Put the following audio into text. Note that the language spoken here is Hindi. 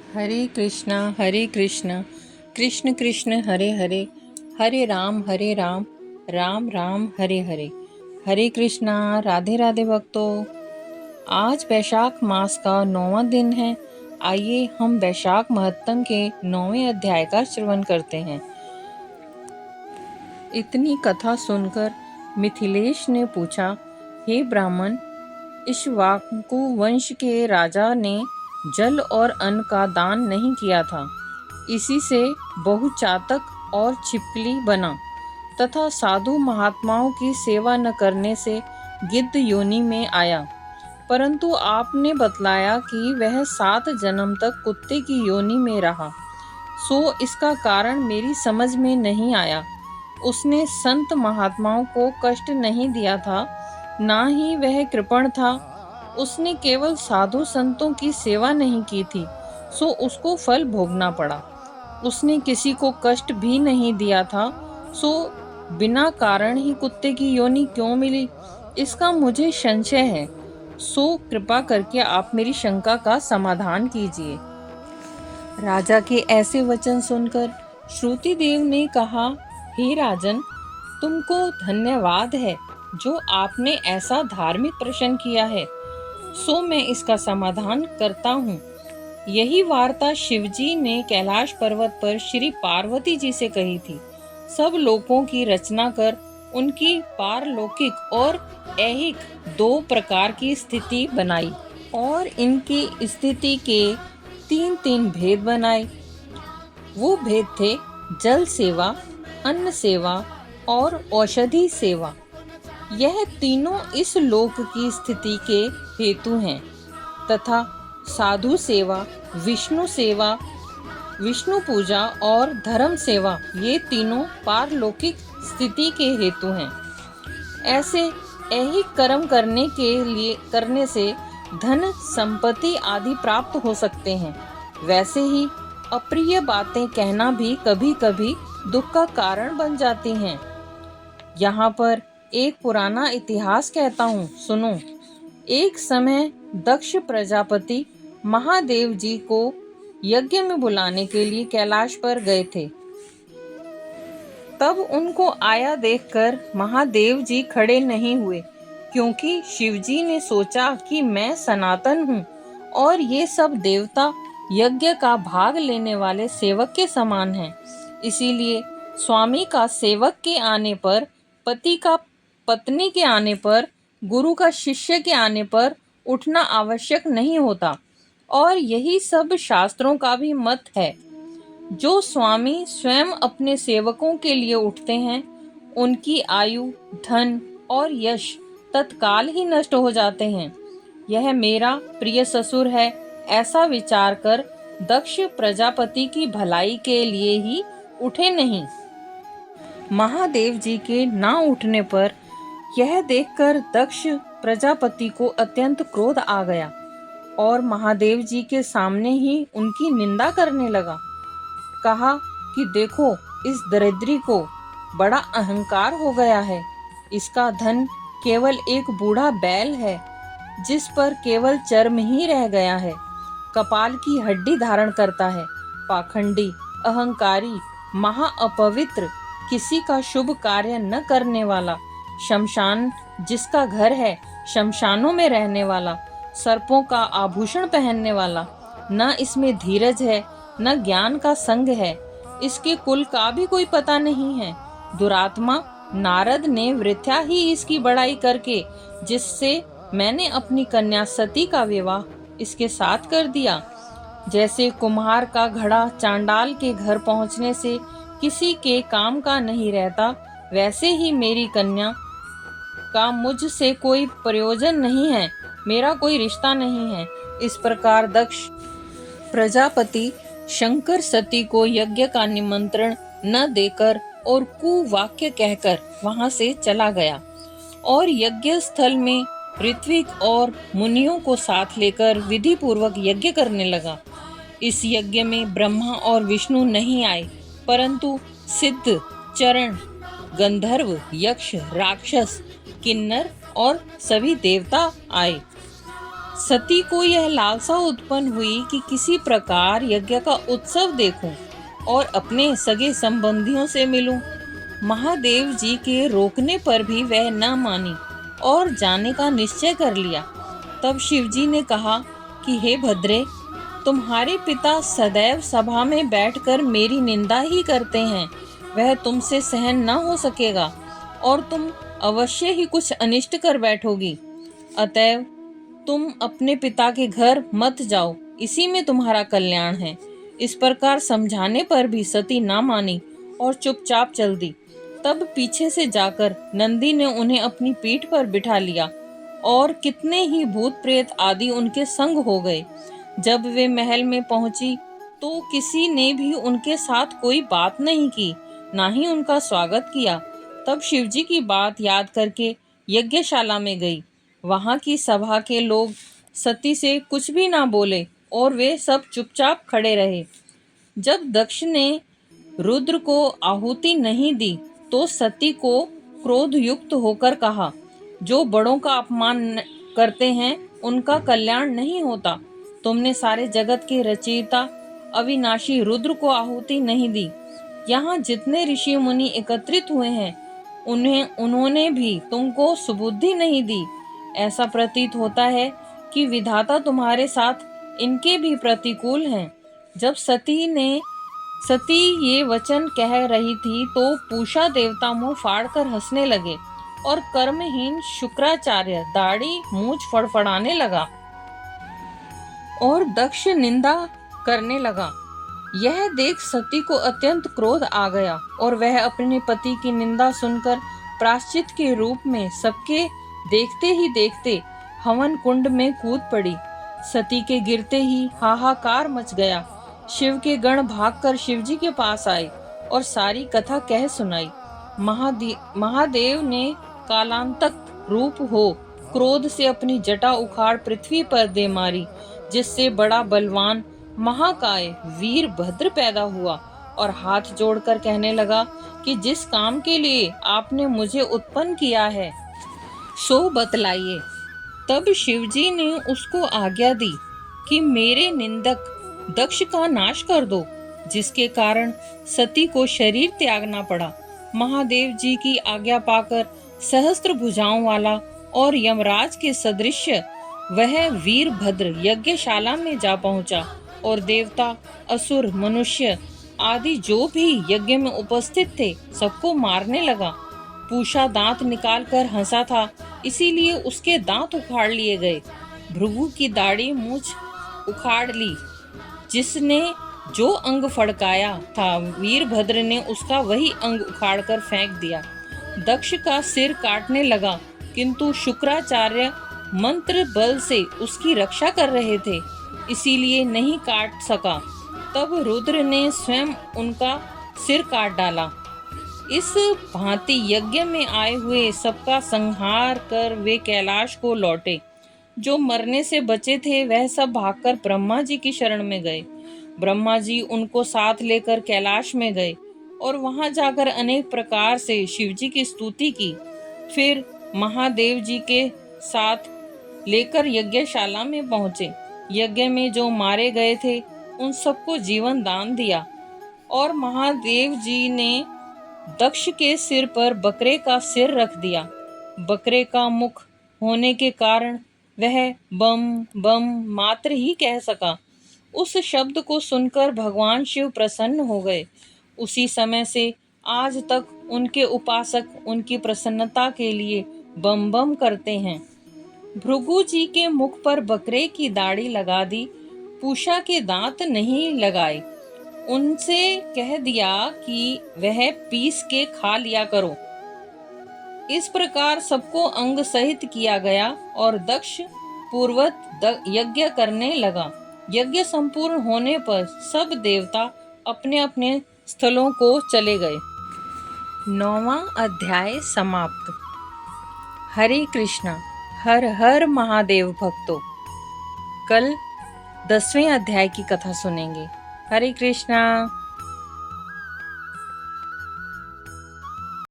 हरे कृष्णा कृष्ण कृष्ण हरे हरे, हरे राम राम राम हरे हरे। हरे कृष्णा। राधे राधे भक्तों। आज वैशाख मास का 9वां दिन है। आइए हम वैशाख महत्तम के 9वें अध्याय का श्रवण करते हैं। इतनी कथा सुनकर मिथिलेश ने पूछा, हे ब्राह्मण, इक्ष्वाकु वंश के राजा ने जल और अन्न का दान नहीं किया था। इसी से बहुचातक और छिपकली बना तथा साधु महात्माओं की सेवा न करने से गिद्ध योनि में आया। परंतु आपने बतलाया कि वह 7 जन्म तक कुत्ते की योनि में रहा, सो इसका कारण मेरी समझ में नहीं आया। उसने संत महात्माओं को कष्ट नहीं दिया था, ना ही वह कृपण था। उसने केवल साधु संतों की सेवा नहीं की थी, सो उसको फल भोगना पड़ा। उसने किसी को कष्ट भी नहीं दिया था, सो बिना कारण ही कुत्ते की योनि क्यों मिली, इसका मुझे संशय है। सो कृपा करके आप मेरी शंका का समाधान कीजिए। राजा के ऐसे वचन सुनकर श्रुति देव ने कहा, हे राजन, तुमको धन्यवाद है जो आपने ऐसा धार्मिक प्रश्न किया है, सो मैं इसका समाधान करता हूँ। यही वार्ता शिवजी ने कैलाश पर्वत पर श्री पार्वती जी से कही थी। सब लोकों की रचना कर उनकी पारलौकिक और ऐहिक 2 प्रकार की स्थिति बनाई और इनकी स्थिति के 3 भेद बनाए। वो भेद थे जल सेवा, अन्न सेवा और औषधि सेवा। यह तीनों इस लोक की स्थिति के हेतु हैं तथा साधु सेवा, विष्णु पूजा और धर्म सेवा, ये तीनों पारलौकिक स्थिति के हेतु हैं। ऐसे ऐहिक कर्म करने से धन संपत्ति आदि प्राप्त हो सकते हैं। वैसे ही अप्रिय बातें कहना भी कभी कभी दुख का कारण बन जाती हैं। यहाँ पर एक पुराना इतिहास कहता हूँ, सुनो। एक समय दक्ष प्रजापति महादेव जी को यज्ञ में बुलाने के लिए कैलाश पर गए थे। तब उनको आया देखकर महादेव जी खड़े नहीं हुए, क्योंकि शिवजी ने सोचा कि मैं सनातन हूँ और ये सब देवता यज्ञ का भाग लेने वाले सेवक के समान हैं। इसीलिए स्वामी का सेवक के आने पर, पति का पत्नी के आने पर, गुरु का शिष्य के आने पर उठना आवश्यक नहीं होता। और यही सब शास्त्रों का भी मत है। जो स्वामी स्वयं अपने सेवकों के लिए उठते हैं, उनकी आयु, धन और यश तत्काल ही नष्ट हो जाते हैं। यह मेरा प्रिय ससुर है, ऐसा विचार कर दक्ष प्रजापति की भलाई के लिए ही उठे नहीं। महादेव जी के ना उठने पर यह देखकर दक्ष प्रजापति को अत्यंत क्रोध आ गया और महादेव जी के सामने ही उनकी निंदा करने लगा। कहा कि देखो, इस दरिद्री को बड़ा अहंकार हो गया है। इसका धन केवल एक बूढ़ा बैल है, जिस पर केवल चर्म ही रह गया है। कपाल की हड्डी धारण करता है। पाखंडी, अहंकारी, महाअपवित्र, किसी का शुभ कार्य न करने वाला, शमशान जिसका घर है, शमशानों में रहने वाला, सर्पों का आभूषण पहनने वाला, न इसमें धीरज है, न ज्ञान का संग है, इसके कुल का भी कोई पता नहीं है। दुरात्मा नारद ने वृथा ही इसकी बड़ाई करके, जिससे मैंने अपनी कन्या सती का विवाह इसके साथ कर दिया। जैसे कुम्हार का घड़ा चांडाल के घर पहुंचने से किसी के काम का नहीं रहता, वैसे ही मेरी कन्या का मुझसे कोई प्रयोजन नहीं है, मेरा कोई रिश्ता नहीं है। इस प्रकार दक्ष प्रजापति शंकर सती को यज्ञ का निमंत्रण न देकर और कुवाक्य कहकर वहां से चला गया और यज्ञ स्थल में ऋत्विक और मुनियों को साथ लेकर विधि पूर्वक यज्ञ करने लगा। इस यज्ञ में ब्रह्मा और विष्णु नहीं आए, परंतु सिद्ध, चरण, गंधर्व, यक्ष, राक्षस, किन्नर और सभी देवता आए। सती को यह लालसा उत्पन्न हुई कि किसी प्रकार यज्ञ का उत्सव देखूं और अपने सगे संबंधियों से मिलूं। महादेव जी के रोकने पर भी वह न मानी और जाने का निश्चय कर लिया। तब शिवजी ने कहा कि हे भद्रे, तुम्हारे पिता सदैव सभा में बैठकर मेरी निंदा ही करते हैं। वह तुमसे सहन न हो सकेगा और तुम अवश्य ही कुछ अनिष्ट कर बैठोगी। अतएव तुम अपने पिता के घर मत जाओ, इसी में तुम्हारा कल्याण है। इस प्रकार समझाने पर भी सती ना मानी और चुपचाप चल दी। तब पीछे से जाकर नंदी ने उन्हें अपनी पीठ पर बिठा लिया और कितने ही भूत प्रेत आदि उनके संग हो गए। जब वे महल में पहुंची तो किसी ने भी उनके साथ कोई बात नहीं की, ना ही उनका स्वागत किया। तब शिवजी की बात याद करके यज्ञशाला में गई। वहां की सभा के लोग सती से कुछ भी ना बोले और वे सब चुपचाप खड़े रहे। जब दक्ष ने रुद्र को आहुति नहीं दी तो सती को क्रोध युक्त होकर कहा, जो बड़ों का अपमान करते हैं उनका कल्याण नहीं होता। तुमने सारे जगत के रचयिता अविनाशी रुद्र को आहुति नहीं दी। यहाँ जितने ऋषि मुनि एकत्रित हुए हैं उन्होंने भी तुमको सुबुद्धि नहीं दी। ऐसा प्रतीत होता है कि विधाता तुम्हारे साथ इनके भी प्रतिकूल हैं। जब सती ये वचन कह रही थी तो पूषा देवता मुंह फाड़कर हंसने लगे और कर्महीन शुक्राचार्य दाढ़ी मूंछ फड़फड़ाने लगा और दक्ष निंदा करने लगा। यह देख सती को अत्यंत क्रोध आ गया और वह अपने पति की निंदा सुनकर प्रायश्चित के रूप में सबके देखते ही देखते हवन कुंड में कूद पड़ी। सती के गिरते ही हाहाकार मच गया। शिव के गण भागकर शिवजी के पास आए और सारी कथा कह सुनाई। महादेव ने कालांतक रूप हो क्रोध से अपनी जटा उखाड़ पृथ्वी पर दे मारी, जिससे बड़ा बलवान महाकाय वीरभद्र पैदा हुआ और हाथ जोड़कर कहने लगा कि जिस काम के लिए आपने मुझे उत्पन्न किया है सो बतलाइए। तब शिवजी ने उसको आज्ञा दी कि मेरे निंदक दक्ष का नाश कर दो, जिसके कारण सती को शरीर त्यागना पड़ा। महादेव जी की आज्ञा पाकर सहस्त्र भुजाओं वाला और यमराज के सदृश वह वीरभद्र यज्ञशाला में जा पहुंचा और देवता, असुर, मनुष्य आदि जो भी यज्ञ में उपस्थित थे सबको मारने लगा। पूषा दांत निकालकर हंसा था, इसीलिए उसके दांत उखाड़ लिए गए। भृगु की दाढ़ी मूंछ उखाड़ ली। जिसने जो अंग फड़काया था वीरभद्र ने उसका वही अंग उखाड़कर फेंक दिया। दक्ष का सिर काटने लगा, किंतु शुक्राचार्य मंत्र बल से उसकी रक्षा कर रहे थे, इसीलिए नहीं काट सका। तब रुद्र ने स्वयं उनका सिर काट डाला। इस भांति यज्ञ में आए हुए सबका संहार कर वे कैलाश को लौटे। जो मरने से बचे थे वह सब भागकर ब्रह्मा जी की शरण में गए। ब्रह्मा जी उनको साथ लेकर कैलाश में गए और वहां जाकर अनेक प्रकार से शिव जी की स्तुति की। फिर महादेव जी के साथ लेकर यज्ञशाला में पहुंचे। यज्ञ में जो मारे गए थे उन सबको जीवन दान दिया और महादेव जी ने दक्ष के सिर पर बकरे का सिर रख दिया। बकरे का मुख होने के कारण वह बम बम मात्र ही कह सका। उस शब्द को सुनकर भगवान शिव प्रसन्न हो गए। उसी समय से आज तक उनके उपासक उनकी प्रसन्नता के लिए बम बम करते हैं। भृगु जी के मुख पर बकरे की दाढ़ी लगा दी, पूषा के दांत नहीं लगाए। उनसे कह दिया कि वह पीस के खा लिया करो। इस प्रकार सबको अंग सहित किया गया और दक्ष पूर्वत यज्ञ करने लगा। यज्ञ संपूर्ण होने पर सब देवता अपने अपने स्थलों को चले गए। 9वां अध्याय समाप्त। हरे कृष्णा। हर हर महादेव भक्तों। कल 10वें अध्याय की कथा सुनेंगे। हरे कृष्णा।